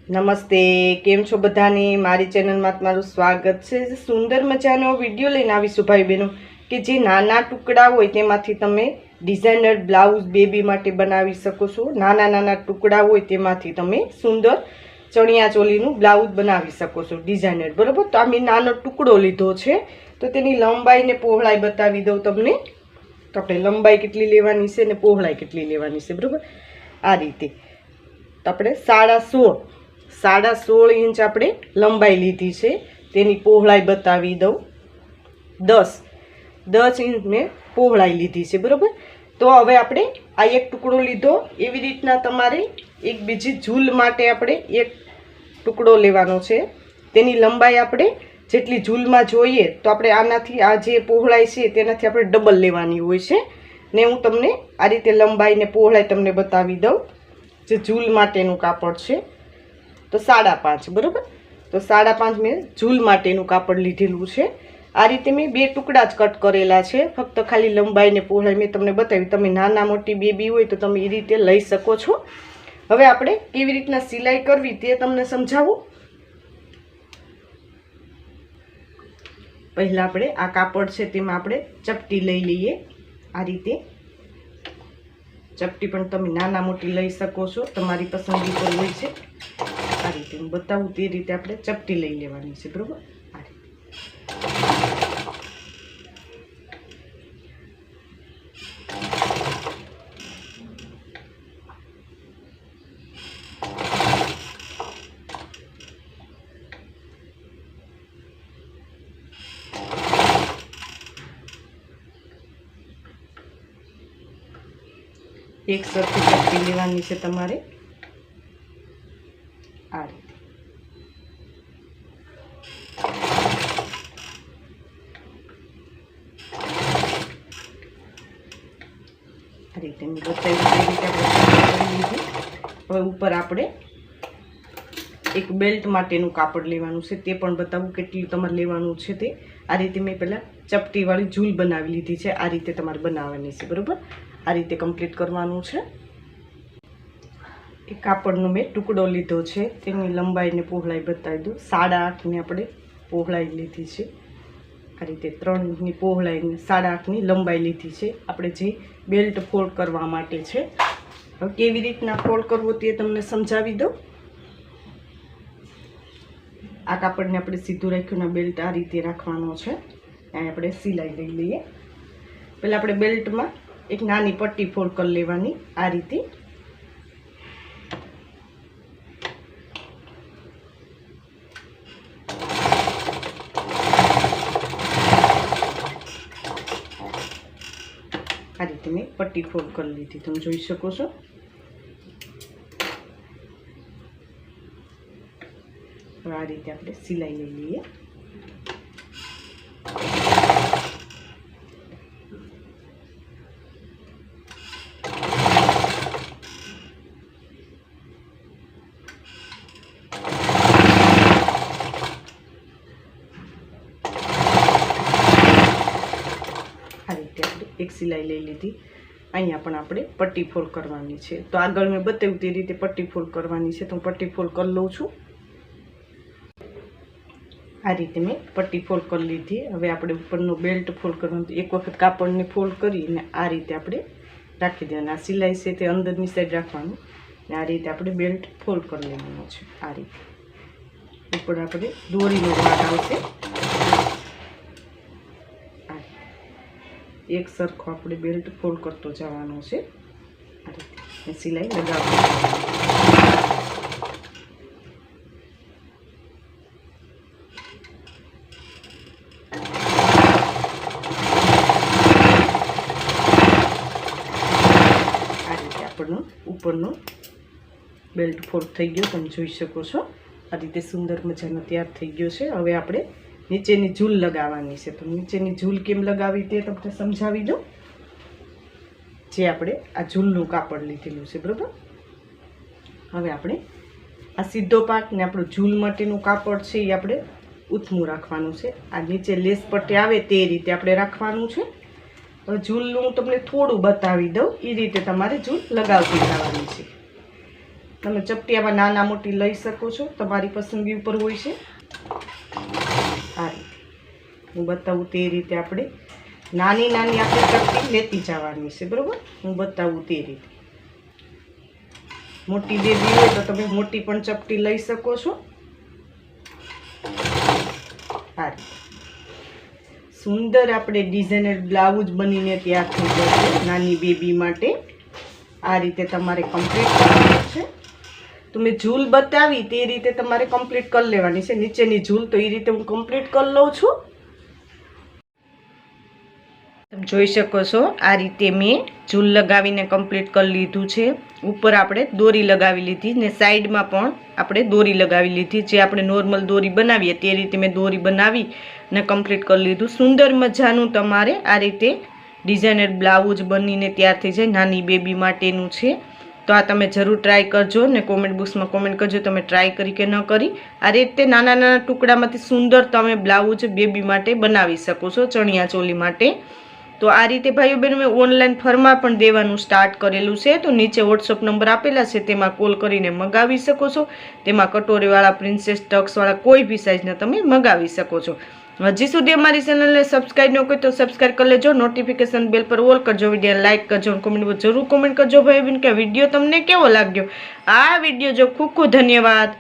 નમસ્તે, કેમ છો બધાને? મારી ચેનલમાં તમારું સ્વાગત છે। સુંદર મજાનો વિડીયો લઈને આવીશું ભાઈ બહેનો કે જે નાના ટુકડા હોય તેમાંથી તમે ડિઝાઇનર બ્લાઉઝ બેબી માટે બનાવી શકો છો। નાના નાના ટુકડા હોય તેમાંથી તમે સુંદર ચણિયા ચોલીનું બ્લાઉઝ બનાવી શકો છો ડિઝાઇનર, બરાબર। તો આ મેં નાનો ટુકડો લીધો છે, તો તેની લંબાઈ ને પહોળાઈ બતાવી દઉં તમને। તો આપણે લંબાઈ કેટલી લેવાની છે ને પહોળાઈ કેટલી લેવાની છે, બરાબર। આ રીતે તો આપણે 16.5 ઇંચ આપણે લંબાઈ લીધી છે, તેની પહોળાઈ બતાવી દઉં 10 ઇંચ મેં પહોળાઈ લીધી છે, બરાબર। તો હવે આપણે આ એક ટુકડો લીધો, એવી રીતના તમારે એક બીજી ઝૂલ માટે આપણે એક ટુકડો લેવાનો છે, તેની લંબાઈ આપણે જેટલી ઝૂલમાં જોઈએ તો આપણે આનાથી આ જે પહોળાઈ છે તેનાથી આપણે ડબલ લેવાની હોય છે ને હું તમને આ રીતે લંબાઈ ને પહોળાઈ તમને બતાવી દઉં। જે ઝૂલ માટેનું કાપડ છે તો 5.5, બરાબર। તો 5.5 મેં ઝૂલ માટેનું કાપડ લીધેલું છે। આ રીતે મેં બે ટુકડા જ કટ કરેલા છે, ફક્ત ખાલી લંબાઈ ને પહોળાઈ મેં તમને બતાવી। તમે નાના મોટી બેબી હોય તો તમે એ રીતે લઈ શકો છો। હવે આપણે કેવી રીતના સિલાઈ કરવી તે તમને સમજાવું। પહેલા આપણે આ કાપડ છે તેમાં આપણે ચપટી લઈ લઈએ। આ રીતે ચપટી પણ તમે નાના મોટી લઈ શકો છો, તમારી પસંદગી પર હોય છે। આ રીતે હું બતાવું તે રીતે આપણે ચપટી લઈ લેવાની છે, બરાબર। આ રીતે એક સરખી ચપટી લેવાની છે તમારે। આ રીતે મેં બતાવ્યું તે રીતે આપણે લીધી। હવે ઉપર આપણે એક બેલ્ટ માટેનું કાપડ લેવાનું છે, તે પણ બતાવું કેટલું તમારે લેવાનું છે તે। આ રીતે મેં પહેલાં ચપટીવાળી ઝૂલ બનાવી લીધી છે, આ રીતે તમારે બનાવવાની છે, બરાબર। આ રીતે કમ્પ્લીટ કરવાનું છે। એ કાપડનો મેં ટુકડો લીધો છે, તેની લંબાઈ ને પહોળાઈ બતાવી દઉં। 8.5 ની આપણે પહોળાઈ લીધી છે। આ રીતે 3 ઇંચની પહોળાઈ ને 8.5 લંબાઈ લીધી છે, આપણે જે બેલ્ટ ફોલ્ડ કરવા માટે છે। હવે કેવી રીતના ફોલ્ડ કરવો તે તમને સમજાવી દઉં। આ કાપડને આપણે સીધું રાખ્યું ને બેલ્ટ આ રીતે રાખવાનો છે, અહીં આપણે સિલાઈ લઈ લઈએ। પહેલાં આપણે બેલ્ટમાં એક નાની પટ્ટી ફોલ્ડ કરી લેવાની। આ રીતે મેં પટ્ટી ફોલ્ડ કરી લીધી, તમે જોઈ શકો છો। હવે આ રીતે આપણે સિલાઈ લઈ લઈએ। એક સિલાઈ લઈ લીધી, અહીંયા પણ આપણે પટ્ટી ફોલ્ડ કરવાની છે। તો આગળ મેં બતાવ્યું તે રીતે પટ્ટી ફોલ્ડ કરવાની છે, તો હું પટ્ટી ફોલ્ડ કરી લઉં છું। આ રીતે મેં પટ્ટી ફોલ્ડ કરી લીધી। હવે આપણે ઉપરનો બેલ્ટ ફોલ્ડ કરવાનું, એક વખત કાપડને ફોલ્ડ કરીને આ રીતે આપણે રાખી દેવાનું। આ સિલાઈ છે તે અંદરની સાઈડ રાખવાનું ને આ રીતે આપણે બેલ્ટ ફોલ્ડ કરી લેવાનો છે। આ રીતે ઉપર આપણે દોરીનો ભાગ આવશે, એક સરખો આપણે બેલ્ટ ફોલ્ડ કરતો જવાનો છે। આ રીતે સિલાઈ લગાવવાની। આ રીતે આપણનો ઉપરનો બેલ્ટ ફોલ્ડ થઈ ગયો, તમે જોઈ શકો છો। આ રીતે સુંદર મજાનો તૈયાર થઈ ગયો છે। હવે આપણે નીચેની ઝૂલ લગાવવાની છે, તો નીચેની ઝૂલ કેમ લગાવી તે તમને સમજાવી દઉં। જે આપણે આ ઝૂલનું કાપડ લીધેલું છે, બરાબર। હવે આપણે આ સીધો પાર્ટ ને આપણું ઝૂલ માટેનું કાપડ છે એ આપણે ઉથમું રાખવાનું છે। આ નીચે લેસ પટ્ટી આવે તે રીતે આપણે રાખવાનું છે। હવે ઝૂલનું હું તમને થોડું બતાવી દઉં, એ રીતે તમારે ઝૂલ લગાવતી જવાની છે। તમે ચપટી આમાં નાના મોટી લઈ શકો છો, તમારી પસંદગી ઉપર હોય છે. આ રીતે હું બતાવું તે રીતે આપણે નાની નાની આપણે ચપટી લેતી જવાની છે, બરાબર. હું બતાવું તે રીતે. મોટી બેબી હોય તો તમે મોટી પણ ચપટી લઈ શકો છો. આ રીતે સુંદર આપણે ડિઝાઇનર બ્લાઉઝ બનીને તૈયાર થઈ જશે નાની બેબી માટે. આ રીતે તમારે કમ્પ્લીટ કરવાનું છે. તો મેં ઝૂલ બતાવી તે રીતે તમારે કમ્પ્લીટ કરી લેવાની છે. નીચેની ઝૂલ તો એ રીતે હું કમ્પ્લીટ કરી લઉં છું. તમે જોઈ શકો છો આ રીતે મેં ઝૂલ લગાવીને કમ્પ્લીટ કરી લીધું છે. ઉપર આપણે દોરી લગાવી લીધી ને સાઈડમાં પણ આપણે દોરી લગાવી લીધી. જે આપણે નોર્મલ દોરી બનાવીએ તે રીતે મેં દોરી બનાવી ને કમ્પ્લીટ કરી લીધું. સુંદર મજાનું તમારે આ રીતે ડિઝાઇનર બ્લાઉઝ બનીને તૈયાર થઈ જાય નાની બેબી માટેનું છે. તો આ તમે જરૂર ટ્રાય કરજો ને કોમેન્ટ બોક્સમાં કોમેન્ટ કરજો તમે ટ્રાય કરી કે ન કરી. આ રીતે નાના નાના ટુકડામાંથી સુંદર તમે બ્લાઉઝ બેબી માટે બનાવી શકો છો, ચણિયા ચોલી માટે. તો આ રીતે ભાઈઓ બહેનો મેં ઓનલાઈન ફરમાં પણ દેવાનું સ્ટાર્ટ કરેલું છે. તો નીચે વોટ્સઅપ નંબર આપેલા છે, તેમાં કોલ કરીને મગાવી શકો છો. તેમાં કટોરીવાળા, પ્રિન્સેસ ટક્સવાળા કોઈ બી સાઇઝના તમે મગાવી શકો છો. હજી સુધી અમારી ચેનલને સબસ્ક્રાઈબ ન કરી તો સબસ્ક્રાઈબ કરી લેજો. નોટિફિકેશન બેલ પર ઓલ કરજો. વિડીયો લાઇક કરજો અને કોમેન્ટ જરૂર કોમેન્ટ કરજો ભાઈ બહેન કે વિડીયો તમને કેવો લાગ્યો. આ વિડીયો જો ખૂબ ખૂબ ધન્યવાદ.